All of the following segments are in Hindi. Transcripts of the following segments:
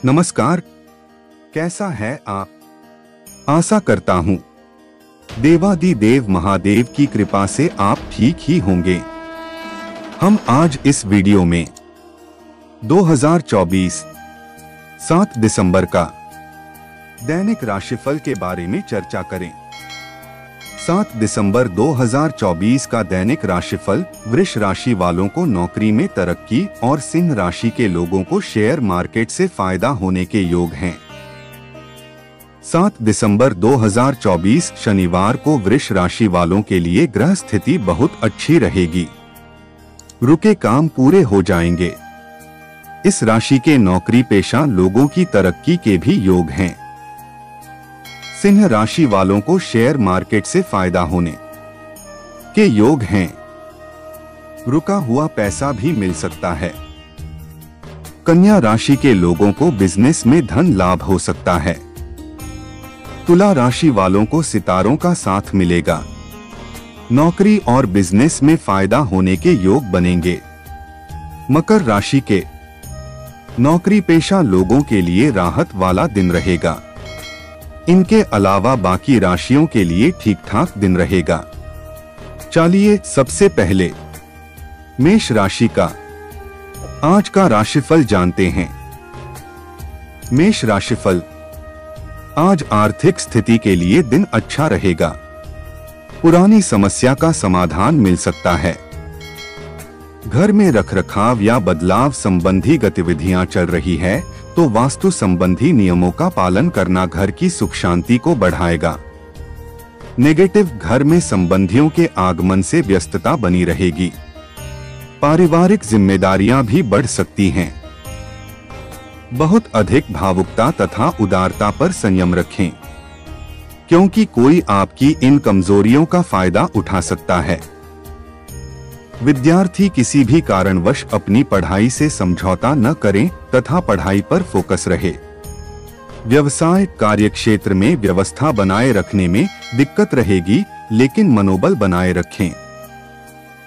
नमस्कार, कैसा है आप? आशा करता हूँ देवादिदेव महादेव की कृपा से आप ठीक ही होंगे। हम आज इस वीडियो में 2024 7 दिसंबर का दैनिक राशिफल के बारे में चर्चा करें। 7 दिसंबर 2024 का दैनिक राशिफल वृष राशि वालों को नौकरी में तरक्की और सिंह राशि के लोगों को शेयर मार्केट से फायदा होने के योग हैं। 7 दिसंबर 2024 शनिवार को वृष राशि वालों के लिए ग्रह स्थिति बहुत अच्छी रहेगी। रुके काम पूरे हो जाएंगे। इस राशि के नौकरी पेशा लोगों की तरक्की के भी योग हैं। सिंह राशि वालों को शेयर मार्केट से फायदा होने के योग हैं। रुका हुआ पैसा भी मिल सकता है। कन्या राशि के लोगों को बिजनेस में धन लाभ हो सकता है। तुला राशि वालों को सितारों का साथ मिलेगा। नौकरी और बिजनेस में फायदा होने के योग बनेंगे। मकर राशि के नौकरी पेशा लोगों के लिए राहत वाला दिन रहेगा। इनके अलावा बाकी राशियों के लिए ठीक ठाक दिन रहेगा। चलिए सबसे पहले मेष राशि का आज का राशिफल जानते हैं। मेष राशिफल, आज आर्थिक स्थिति के लिए दिन अच्छा रहेगा। पुरानी समस्या का समाधान मिल सकता है। घर में रखरखाव या बदलाव संबंधी गतिविधियां चल रही है तो वास्तु संबंधी नियमों का पालन करना घर की सुख शांति को बढ़ाएगा। नेगेटिव, घर में संबंधियों के आगमन से व्यस्तता बनी रहेगी। पारिवारिक जिम्मेदारियां भी बढ़ सकती हैं। बहुत अधिक भावुकता तथा उदारता पर संयम रखें, क्योंकि कोई आपकी इन कमजोरियों का फायदा उठा सकता है। विद्यार्थी किसी भी कारणवश अपनी पढ़ाई से समझौता न करें तथा पढ़ाई पर फोकस रहे। व्यवसाय कार्यक्षेत्र में व्यवस्था बनाए रखने में दिक्कत रहेगी, लेकिन मनोबल बनाए रखें।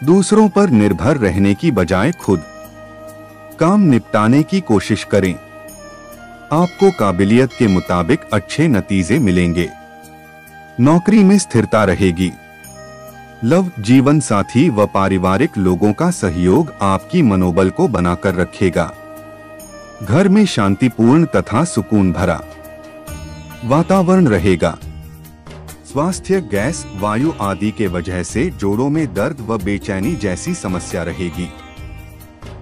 दूसरों पर निर्भर रहने की बजाय खुद काम निपटाने की कोशिश करें। आपको काबिलियत के मुताबिक अच्छे नतीजे मिलेंगे। नौकरी में स्थिरता रहेगी। लव, जीवन साथी व पारिवारिक लोगों का सहयोग आपकी मनोबल को बनाकर रखेगा। घर में शांतिपूर्ण तथा सुकून भरा वातावरण रहेगा। स्वास्थ्य, गैस, वायु आदि के वजह से जोड़ों में दर्द व बेचैनी जैसी समस्या रहेगी।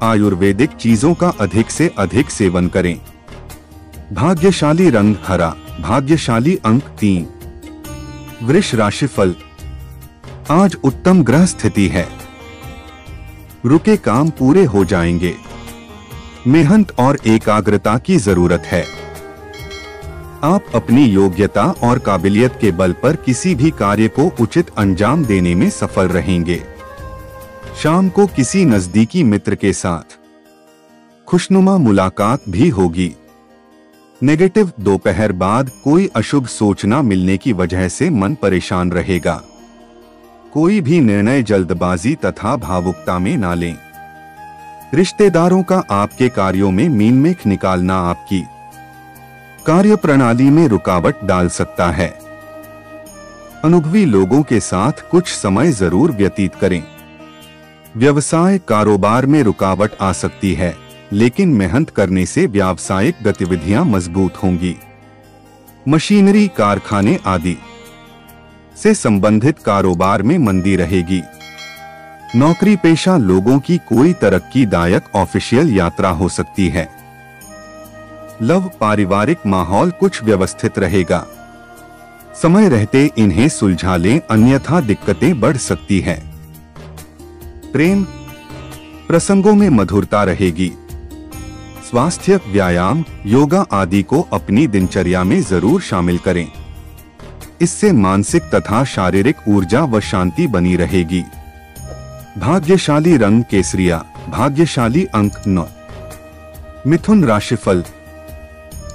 आयुर्वेदिक चीजों का अधिक से अधिक सेवन करें। भाग्यशाली रंग हरा, भाग्यशाली अंक 3। वृष राशिफल, आज उत्तम ग्रह स्थिति है। रुके काम पूरे हो जाएंगे। मेहनत और एकाग्रता की जरूरत है। आप अपनी योग्यता और काबिलियत के बल पर किसी भी कार्य को उचित अंजाम देने में सफल रहेंगे। शाम को किसी नजदीकी मित्र के साथ खुशनुमा मुलाकात भी होगी। नेगेटिव, दोपहर बाद कोई अशुभ सूचना मिलने की वजह से मन परेशान रहेगा। कोई भी निर्णय जल्दबाजी तथा भावुकता में ना लें। रिश्तेदारों का आपके कार्यों में मीन-मेख निकालना आपकी कार्य प्रणाली में रुकावट डाल सकता है। अनुभवी लोगों के साथ कुछ समय जरूर व्यतीत करें। व्यवसाय कारोबार में रुकावट आ सकती है, लेकिन मेहनत करने से व्यावसायिक गतिविधियां मजबूत होंगी। मशीनरी, कारखाने आदि से संबंधित कारोबार में मंदी रहेगी। नौकरी पेशा लोगों की कोई तरक्कीदायक ऑफिशियल यात्रा हो सकती है। लव, पारिवारिक माहौल कुछ व्यवस्थित रहेगा। समय रहते इन्हें सुलझा लें, अन्यथा दिक्कतें बढ़ सकती है। प्रेम, प्रसंगों में मधुरता रहेगी। स्वास्थ्य, व्यायाम, योगा आदि को अपनी दिनचर्या में जरूर शामिल करें। इससे मानसिक तथा शारीरिक ऊर्जा व शांति बनी रहेगी। भाग्यशाली रंग केसरिया, भाग्यशाली अंक 9। मिथुन राशिफल,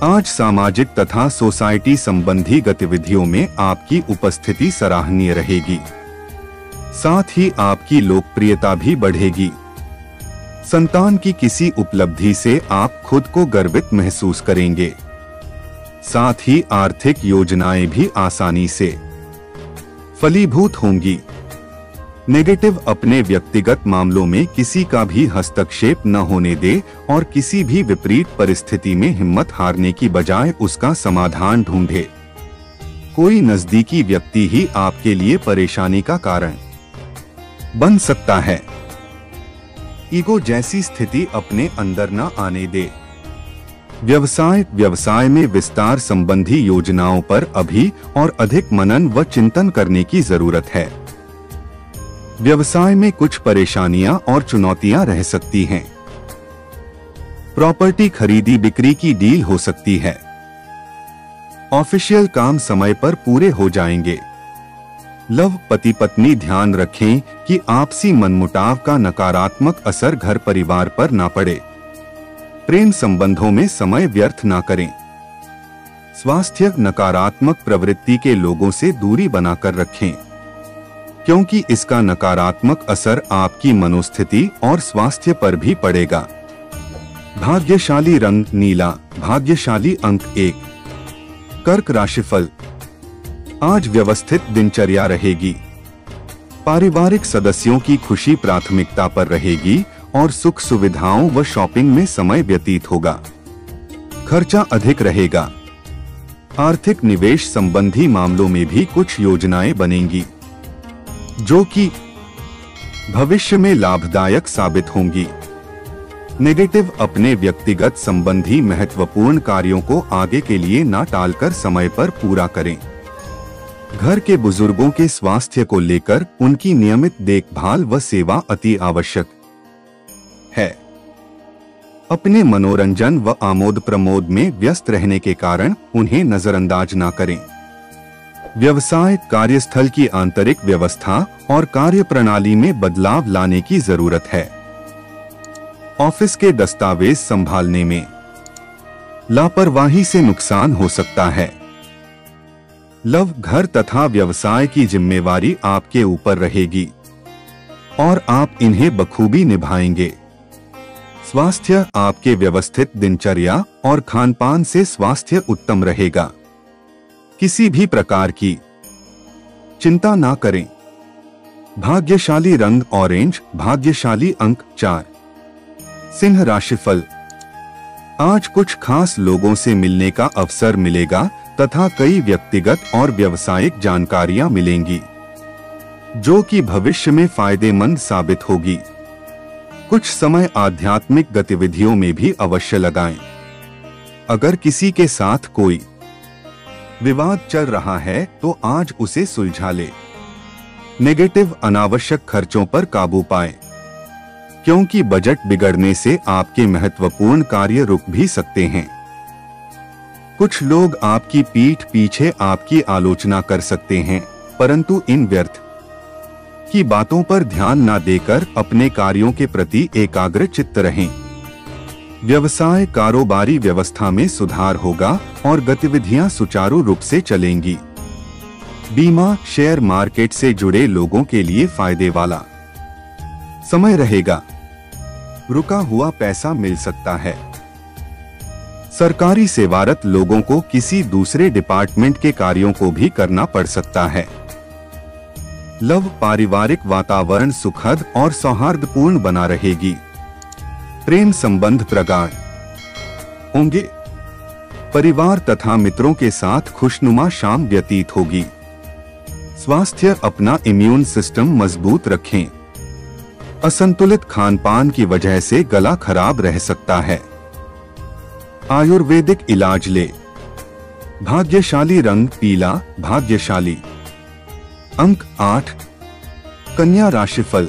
आज सामाजिक तथा सोसाइटी संबंधी गतिविधियों में आपकी उपस्थिति सराहनीय रहेगी। साथ ही आपकी लोकप्रियता भी बढ़ेगी। संतान की किसी उपलब्धि से आप खुद को गर्वित महसूस करेंगे। साथ ही आर्थिक योजनाएं भी आसानी से फलीभूत होंगी। नेगेटिव, अपने व्यक्तिगत मामलों में किसी का भी हस्तक्षेप न होने दे और किसी भी विपरीत परिस्थिति में हिम्मत हारने की बजाय उसका समाधान ढूंढे। कोई नजदीकी व्यक्ति ही आपके लिए परेशानी का कारण बन सकता है। ईगो जैसी स्थिति अपने अंदर न आने दे। व्यवसाय में विस्तार संबंधी योजनाओं पर अभी और अधिक मनन व चिंतन करने की जरूरत है। व्यवसाय में कुछ परेशानियां और चुनौतियां रह सकती हैं। प्रॉपर्टी खरीदी बिक्री की डील हो सकती है। ऑफिशियल काम समय पर पूरे हो जाएंगे। लव, पति पत्नी ध्यान रखें कि आपसी मनमुटाव का नकारात्मक असर घर परिवार पर ना पड़े। प्रेम संबंधों में समय व्यर्थ ना करें। स्वास्थ्य, नकारात्मक प्रवृत्ति के लोगों से दूरी बनाकर रखें, क्योंकि इसका नकारात्मक असर आपकी मनोस्थिति और स्वास्थ्य पर भी पड़ेगा। भाग्यशाली रंग नीला, भाग्यशाली अंक 1। कर्क राशिफल, आज व्यवस्थित दिनचर्या रहेगी। पारिवारिक सदस्यों की खुशी प्राथमिकता पर रहेगी और सुख सुविधाओं व शॉपिंग में समय व्यतीत होगा। खर्चा अधिक रहेगा। आर्थिक निवेश संबंधी मामलों में भी कुछ योजनाएं बनेंगी जो कि भविष्य में लाभदायक साबित होंगी। नेगेटिव, अपने व्यक्तिगत संबंधी महत्वपूर्ण कार्यों को आगे के लिए ना टालकर समय पर पूरा करें। घर के बुजुर्गों के स्वास्थ्य को लेकर उनकी नियमित देखभाल व सेवा अति आवश्यक है। अपने मनोरंजन व आमोद प्रमोद में व्यस्त रहने के कारण उन्हें नजरअंदाज ना करें। व्यवसाय, कार्यस्थल की आंतरिक व्यवस्था और कार्य प्रणाली में बदलाव लाने की जरूरत है। ऑफिस के दस्तावेज संभालने में लापरवाही से नुकसान हो सकता है। लव, घर तथा व्यवसाय की जिम्मेवारी आपके ऊपर रहेगी और आप इन्हें बखूबी निभाएंगे। स्वास्थ्य, आपके व्यवस्थित दिनचर्या और खानपान से स्वास्थ्य उत्तम रहेगा। किसी भी प्रकार की चिंता ना करें। भाग्यशाली रंग ऑरेंज, भाग्यशाली अंक 4। सिंह राशिफल, आज कुछ खास लोगों से मिलने का अवसर मिलेगा तथा कई व्यक्तिगत और व्यावसायिक जानकारियां मिलेंगी जो कि भविष्य में फायदेमंद साबित होगी। कुछ समय आध्यात्मिक गतिविधियों में भी अवश्य लगाएं। अगर किसी के साथ कोई विवाद चल रहा है तो आज उसे सुलझा ले। नेगेटिव, अनावश्यक खर्चों पर काबू पाएं, क्योंकि बजट बिगड़ने से आपके महत्वपूर्ण कार्य रुक भी सकते हैं। कुछ लोग आपकी पीठ पीछे आपकी आलोचना कर सकते हैं, परंतु इन व्यर्थ की बातों पर ध्यान न देकर अपने कार्यों के प्रति एकाग्र चित्त रहें। व्यवसाय, कारोबारी व्यवस्था में सुधार होगा और गतिविधियां सुचारू रूप से चलेंगी। बीमा, शेयर मार्केट से जुड़े लोगों के लिए फायदे वाला समय रहेगा। रुका हुआ पैसा मिल सकता है। सरकारी सेवारत लोगों को किसी दूसरे डिपार्टमेंट के कार्यों को भी करना पड़ सकता है। लव, पारिवारिक वातावरण सुखद और सौहार्दपूर्ण बना रहेगी। प्रेम संबंध प्रगाढ़ होंगे। परिवार तथा मित्रों के साथ खुशनुमा शाम व्यतीत होगी। स्वास्थ्य, अपना इम्यून सिस्टम मजबूत रखें। असंतुलित खानपान की वजह से गला खराब रह सकता है। आयुर्वेदिक इलाज ले। भाग्यशाली रंग पीला, भाग्यशाली अंक 8। कन्या राशिफल,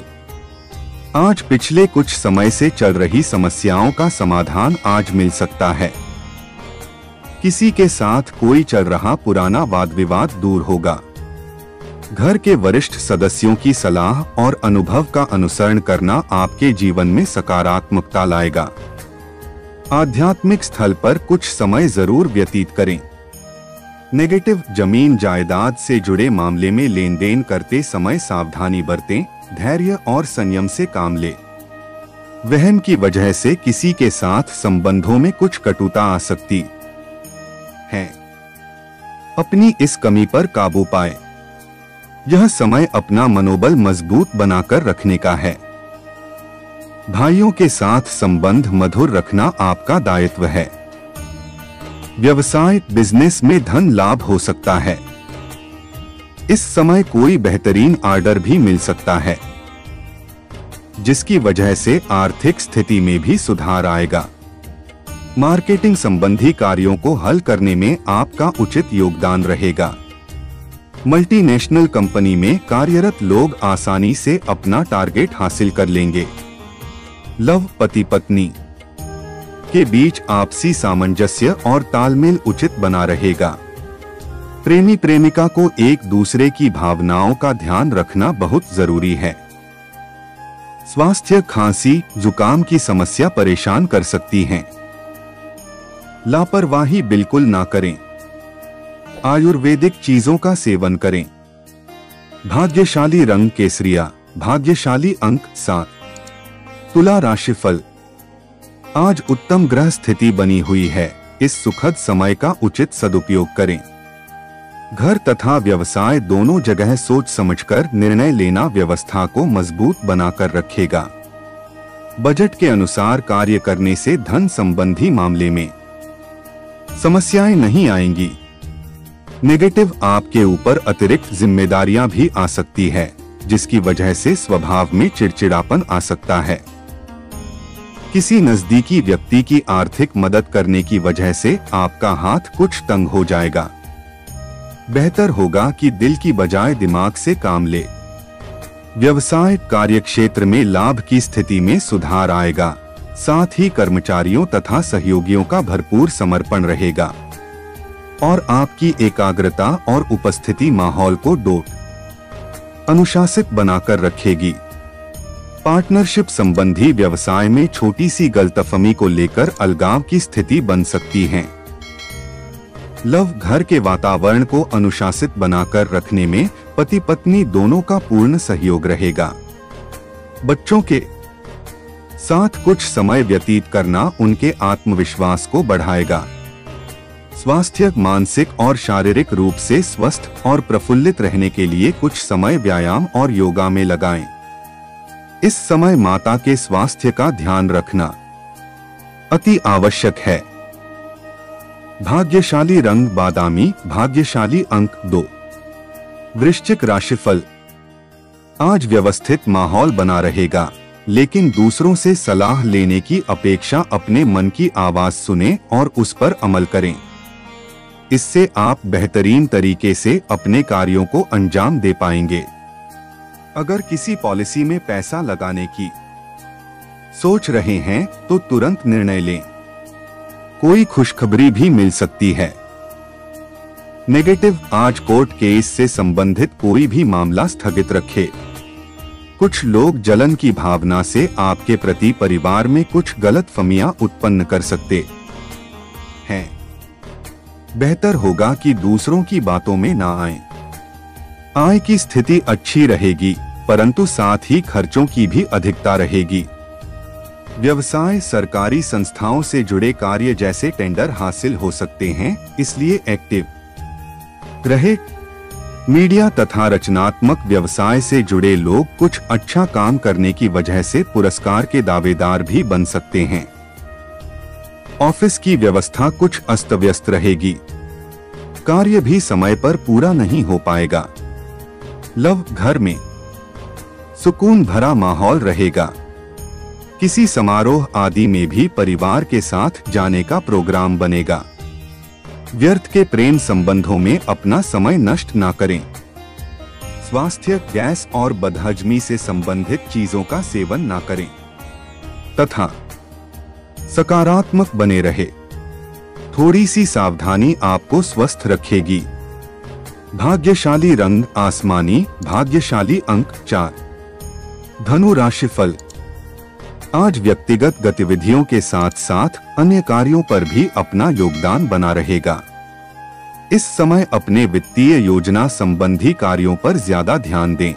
आज पिछले कुछ समय से चल रही समस्याओं का समाधान आज मिल सकता है। किसी के साथ कोई चल रहा पुराना वाद विवाद दूर होगा। घर के वरिष्ठ सदस्यों की सलाह और अनुभव का अनुसरण करना आपके जीवन में सकारात्मकता लाएगा। आध्यात्मिक स्थल पर कुछ समय जरूर व्यतीत करें। नेगेटिव, जमीन जायदाद से जुड़े मामले में लेन देन करते समय सावधानी बरतें, धैर्य और संयम से काम लें। वहम की वजह से किसी के साथ संबंधों में कुछ कटुता आ सकती है। अपनी इस कमी पर काबू पाए। यह समय अपना मनोबल मजबूत बनाकर रखने का है। भाइयों के साथ संबंध मधुर रखना आपका दायित्व है। व्यवसाय बिजनेस में धन लाभ हो सकता है। इस समय कोई बेहतरीन ऑर्डर भी मिल सकता है, जिसकी वजह से आर्थिक स्थिति में भी सुधार आएगा। मार्केटिंग संबंधी कार्यों को हल करने में आपका उचित योगदान रहेगा। मल्टीनेशनल कंपनी में कार्यरत लोग आसानी से अपना टारगेट हासिल कर लेंगे। लव पति पत्नी के बीच आपसी सामंजस्य और तालमेल उचित बना रहेगा। प्रेमी प्रेमिका को एक दूसरे की भावनाओं का ध्यान रखना बहुत जरूरी है। स्वास्थ्य खांसी जुकाम की समस्या परेशान कर सकती है। लापरवाही बिल्कुल ना करें। आयुर्वेदिक चीजों का सेवन करें। भाग्यशाली रंग केसरिया। भाग्यशाली अंक 7। तुला राशिफल। आज उत्तम ग्रह स्थिति बनी हुई है। इस सुखद समय का उचित सदुपयोग करें। घर तथा व्यवसाय दोनों जगह सोच समझकर निर्णय लेना व्यवस्था को मजबूत बनाकर रखेगा। बजट के अनुसार कार्य करने से धन संबंधी मामले में समस्याएं नहीं आएंगी। नेगेटिव आपके ऊपर अतिरिक्त जिम्मेदारियां भी आ सकती है, जिसकी वजह से स्वभाव में चिड़चिड़ापन आ सकता है। किसी नजदीकी व्यक्ति की आर्थिक मदद करने की वजह से आपका हाथ कुछ तंग हो जाएगा। बेहतर होगा कि दिल की बजाय दिमाग से काम ले। व्यवसाय कार्यक्षेत्र में लाभ की स्थिति में सुधार आएगा। साथ ही कर्मचारियों तथा सहयोगियों का भरपूर समर्पण रहेगा और आपकी एकाग्रता और उपस्थिति माहौल को अनुशासित बनाकर रखेगी। पार्टनरशिप संबंधी व्यवसाय में छोटी सी गलतफहमी को लेकर अलगाव की स्थिति बन सकती है। लव घर के वातावरण को अनुशासित बनाकर रखने में पति पत्नी दोनों का पूर्ण सहयोग रहेगा। बच्चों के साथ कुछ समय व्यतीत करना उनके आत्मविश्वास को बढ़ाएगा। स्वास्थ्य मानसिक और शारीरिक रूप से स्वस्थ और प्रफुल्लित रहने के लिए कुछ समय व्यायाम और योगा में लगाएं। इस समय माता के स्वास्थ्य का ध्यान रखना अति आवश्यक है। भाग्यशाली रंग बादामी। भाग्यशाली अंक 2। वृश्चिक राशिफल। आज व्यवस्थित माहौल बना रहेगा, लेकिन दूसरों से सलाह लेने की अपेक्षा अपने मन की आवाज सुने और उस पर अमल करें। इससे आप बेहतरीन तरीके से अपने कार्यों को अंजाम दे पाएंगे। अगर किसी पॉलिसी में पैसा लगाने की सोच रहे हैं तो तुरंत निर्णय लें। कोई खुशखबरी भी मिल सकती है। नेगेटिव आज कोर्ट केस से संबंधित कोई भी मामला स्थगित रखें। कुछ लोग जलन की भावना से आपके प्रति परिवार में कुछ गलतफहमियां उत्पन्न कर सकते हैं। बेहतर होगा कि दूसरों की बातों में ना आएं। आय की स्थिति अच्छी रहेगी, परंतु साथ ही खर्चों की भी अधिकता रहेगी। व्यवसाय सरकारी संस्थाओं से जुड़े कार्य जैसे टेंडर हासिल हो सकते हैं, इसलिए एक्टिव रहे। मीडिया तथा रचनात्मक व्यवसाय से जुड़े लोग कुछ अच्छा काम करने की वजह से पुरस्कार के दावेदार भी बन सकते हैं। ऑफिस की व्यवस्था कुछ अस्त व्यस्त रहेगी। कार्य भी समय पर पूरा नहीं हो पाएगा। लव घर में सुकून भरा माहौल रहेगा। किसी समारोह आदि में भी परिवार के साथ जाने का प्रोग्राम बनेगा। व्यर्थ के प्रेम संबंधों में अपना समय नष्ट ना करें। स्वास्थ्य गैस और बदहजमी से संबंधित चीजों का सेवन ना करें तथा सकारात्मक बने रहे। थोड़ी सी सावधानी आपको स्वस्थ रखेगी। भाग्यशाली रंग आसमानी। भाग्यशाली अंक 4। धनु राशिफल। आज व्यक्तिगत गतिविधियों के साथ साथ अन्य कार्यों पर भी अपना योगदान बना रहेगा। इस समय अपने वित्तीय योजना संबंधी कार्यों पर ज्यादा ध्यान दें।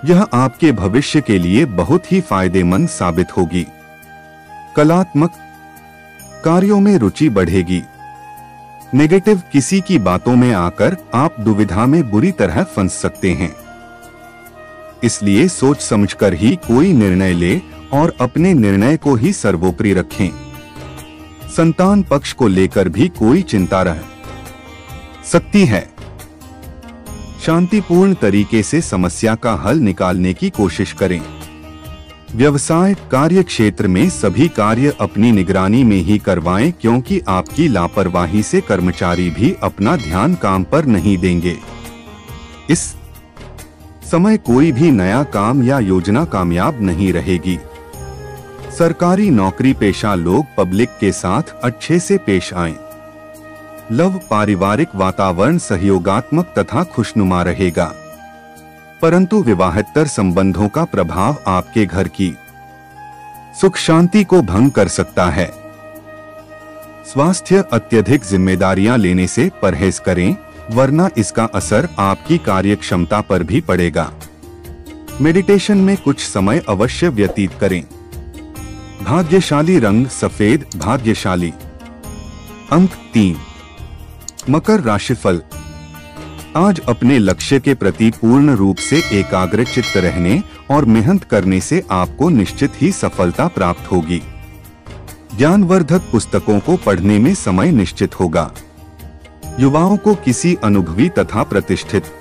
यह आपके भविष्य के लिए बहुत ही फायदेमंद साबित होगी। कलात्मक कार्यों में रुचि बढ़ेगी। नेगेटिव किसी की बातों में आकर आप दुविधा में बुरी तरह फंस सकते हैं, इसलिए सोच समझकर ही कोई निर्णय ले और अपने निर्णय को ही सर्वोपरि रखें। संतान पक्ष को लेकर भी कोई चिंता रह सकती है। शांतिपूर्ण तरीके से समस्या का हल निकालने की कोशिश करें। व्यवसाय कार्य क्षेत्र में सभी कार्य अपनी निगरानी में ही करवाएं, क्योंकि आपकी लापरवाही से कर्मचारी भी अपना ध्यान काम पर नहीं देंगे। इस समय कोई भी नया काम या योजना कामयाब नहीं रहेगी। सरकारी नौकरी पेशा लोग पब्लिक के साथ अच्छे से पेश आएं। लव पारिवारिक वातावरण सहयोगात्मक तथा खुशनुमा रहेगा, परंतु विवाहेतर संबंधों का प्रभाव आपके घर की सुख शांति को भंग कर सकता है। स्वास्थ्य अत्यधिक जिम्मेदारियां लेने से परहेज करें, वरना इसका असर आपकी कार्य क्षमता पर भी पड़ेगा। मेडिटेशन में कुछ समय अवश्य व्यतीत करें। भाग्यशाली रंग सफेद, भाग्यशाली अंक 3। मकर राशिफल। आज अपने लक्ष्य के प्रति पूर्ण रूप से एकाग्रचित्त रहने और मेहनत करने से आपको निश्चित ही सफलता प्राप्त होगी। ज्ञानवर्धक पुस्तकों को पढ़ने में समय निश्चित होगा। युवाओं को किसी अनुभवी तथा प्रतिष्ठित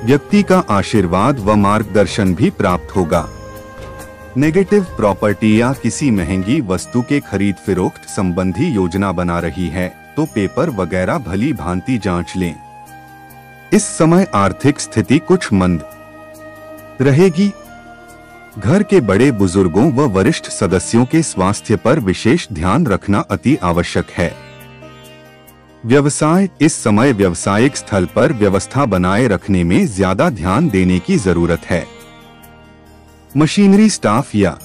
व्यक्ति का आशीर्वाद व मार्गदर्शन भी प्राप्त होगा। नेगेटिव प्रॉपर्टी या किसी महंगी वस्तु के खरीद फरोख्त संबंधी योजना बना रही है तो पेपर वगैरह भली भांति जांच लें। इस समय आर्थिक स्थिति कुछ मंद रहेगी। घर के बड़े बुजुर्गों व वरिष्ठ सदस्यों के स्वास्थ्य पर विशेष ध्यान रखना अति आवश्यक है। व्यवसाय। इस समय व्यावसायिक स्थल पर व्यवस्था बनाए रखने में ज्यादा ध्यान देने की जरूरत है। मशीनरी स्टाफ या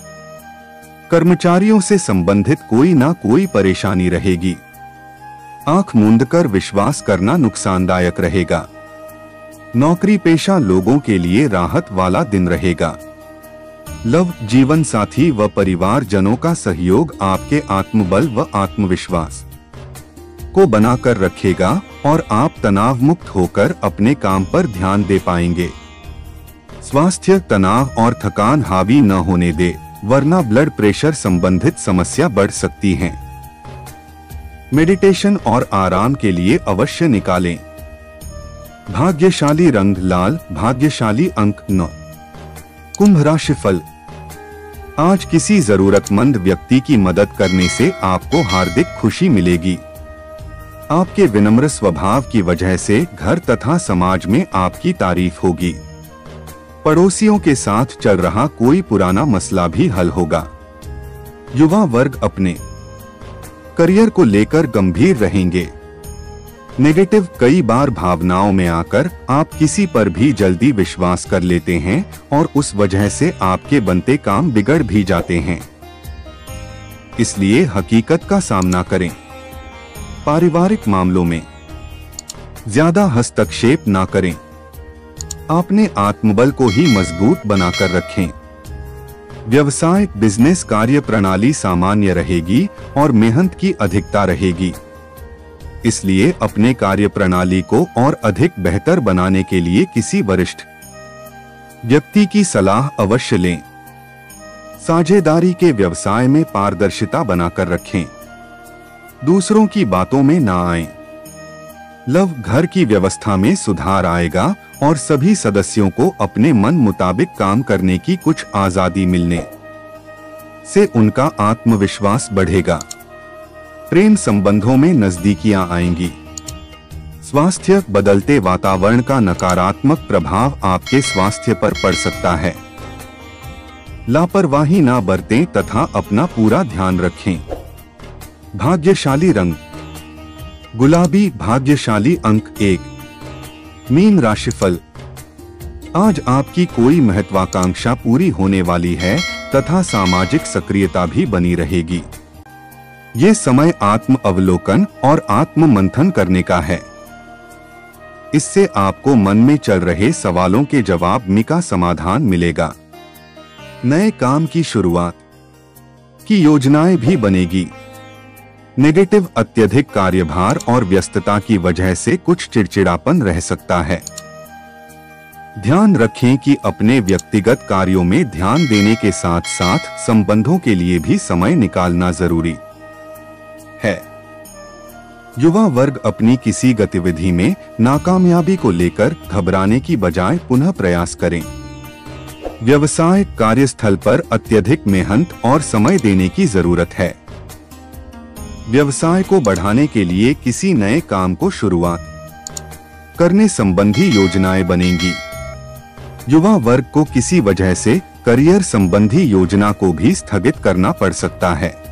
कर्मचारियों से संबंधित कोई ना कोई परेशानी रहेगी। आंख मूंदकर विश्वास करना नुकसानदायक रहेगा। नौकरी पेशा लोगों के लिए राहत वाला दिन रहेगा। लव। जीवन साथी व परिवार जनों का सहयोग आपके आत्मबल व आत्मविश्वास को बनाकर रखेगा और आप तनाव मुक्त होकर अपने काम पर ध्यान दे पाएंगे। स्वास्थ्य। तनाव और थकान हावी न होने दे, वरना ब्लड प्रेशर संबंधित समस्या बढ़ सकती है। मेडिटेशन और आराम के लिए अवश्य निकालें। भाग्यशाली रंग लाल, भाग्यशाली अंक 9। कुंभ राशिफल। आज किसी जरूरतमंद व्यक्ति की मदद करने से आपको हार्दिक खुशी मिलेगी। आपके विनम्र स्वभाव की वजह से घर तथा समाज में आपकी तारीफ होगी। पड़ोसियों के साथ चल रहा कोई पुराना मसला भी हल होगा। युवा वर्ग अपने करियर को लेकर गंभीर रहेंगे। नेगेटिव। कई बार भावनाओं में आकर आप किसी पर भी जल्दी विश्वास कर लेते हैं और उस वजह से आपके बनते काम बिगड़ भी जाते हैं, इसलिए हकीकत का सामना करें। पारिवारिक मामलों में ज्यादा हस्तक्षेप ना करें। अपने आत्मबल को ही मजबूत बनाकर रखें। व्यवसाय बिजनेस कार्य प्रणाली सामान्य रहेगी और मेहनत की अधिकता रहेगी, इसलिए अपने कार्य प्रणाली को और अधिक बेहतर बनाने के लिए किसी वरिष्ठ व्यक्ति की सलाह अवश्य लें। साझेदारी के व्यवसाय में पारदर्शिता बनाकर रखें। दूसरों की बातों में ना आएं। लव। घर की व्यवस्था में सुधार आएगा और सभी सदस्यों को अपने मन मुताबिक काम करने की कुछ आजादी मिलने से उनका आत्मविश्वास बढ़ेगा। प्रेम संबंधों में नजदीकियां आएंगी। स्वास्थ्य। बदलते वातावरण का नकारात्मक प्रभाव आपके स्वास्थ्य पर पड़ सकता है। लापरवाही ना बरतें तथा अपना पूरा ध्यान रखें। भाग्यशाली रंग गुलाबी, भाग्यशाली अंक 1। मीन राशिफल। आज आपकी कोई महत्वाकांक्षा पूरी होने वाली है तथा सामाजिक सक्रियता भी बनी रहेगी। ये समय आत्म अवलोकन और आत्म मंथन करने का है। इससे आपको मन में चल रहे सवालों के जवाब का समाधान मिलेगा। नए काम की शुरुआत की योजनाएं भी बनेगी। नेगेटिव अत्यधिक कार्यभार और व्यस्तता की वजह से कुछ चिड़चिड़ापन रह सकता है। ध्यान रखें कि अपने व्यक्तिगत कार्यों में ध्यान देने के साथ साथ संबंधों के लिए भी समय निकालना जरूरी है। युवा वर्ग अपनी किसी गतिविधि में नाकामयाबी को लेकर घबराने की बजाय पुनः प्रयास करें। व्यवसाय कार्यस्थल पर अत्यधिक मेहनत और समय देने की जरूरत है। व्यवसाय को बढ़ाने के लिए किसी नए काम को शुरुआत करने संबंधी योजनाएं बनेंगी। युवा वर्ग को किसी वजह से करियर संबंधी योजना को भी स्थगित करना पड़ सकता है।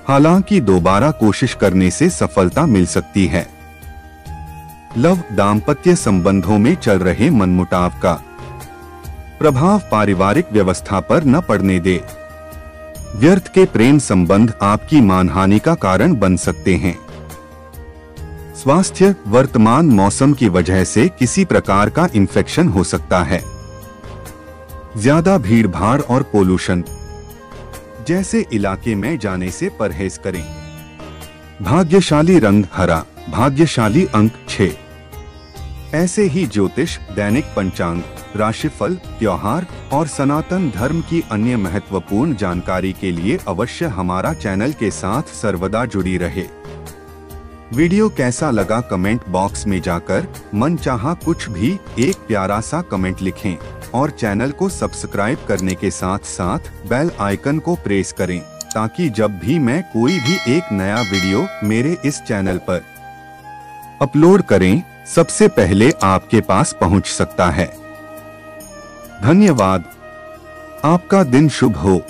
हालांकि दोबारा कोशिश करने से सफलता मिल सकती है। लव दाम्पत्य संबंधों में चल रहे मनमुटाव का प्रभाव पारिवारिक व्यवस्था पर न पड़ने दे। व्यर्थ के प्रेम संबंध आपकी मानहानि का कारण बन सकते हैं। स्वास्थ्य वर्तमान मौसम की वजह से किसी प्रकार का इन्फेक्शन हो सकता है। ज्यादा भीड़भाड़ और पोल्यूशन जैसे इलाके में जाने से परहेज करें। भाग्यशाली रंग हरा, भाग्यशाली अंक 6। ऐसे ही ज्योतिष, दैनिक पंचांग, राशिफल, त्योहार और सनातन धर्म की अन्य महत्वपूर्ण जानकारी के लिए अवश्य हमारा चैनल के साथ सर्वदा जुड़ी रहे। वीडियो कैसा लगा कमेंट बॉक्स में जाकर मनचाहा कुछ भी एक प्यारा सा कमेंट लिखें और चैनल को सब्सक्राइब करने के साथ साथ बेल आइकन को प्रेस करें ताकि जब भी मैं कोई भी एक नया वीडियो मेरे इस चैनल पर अपलोड करें सबसे पहले आपके पास पहुंच सकता है। धन्यवाद। आपका दिन शुभ हो।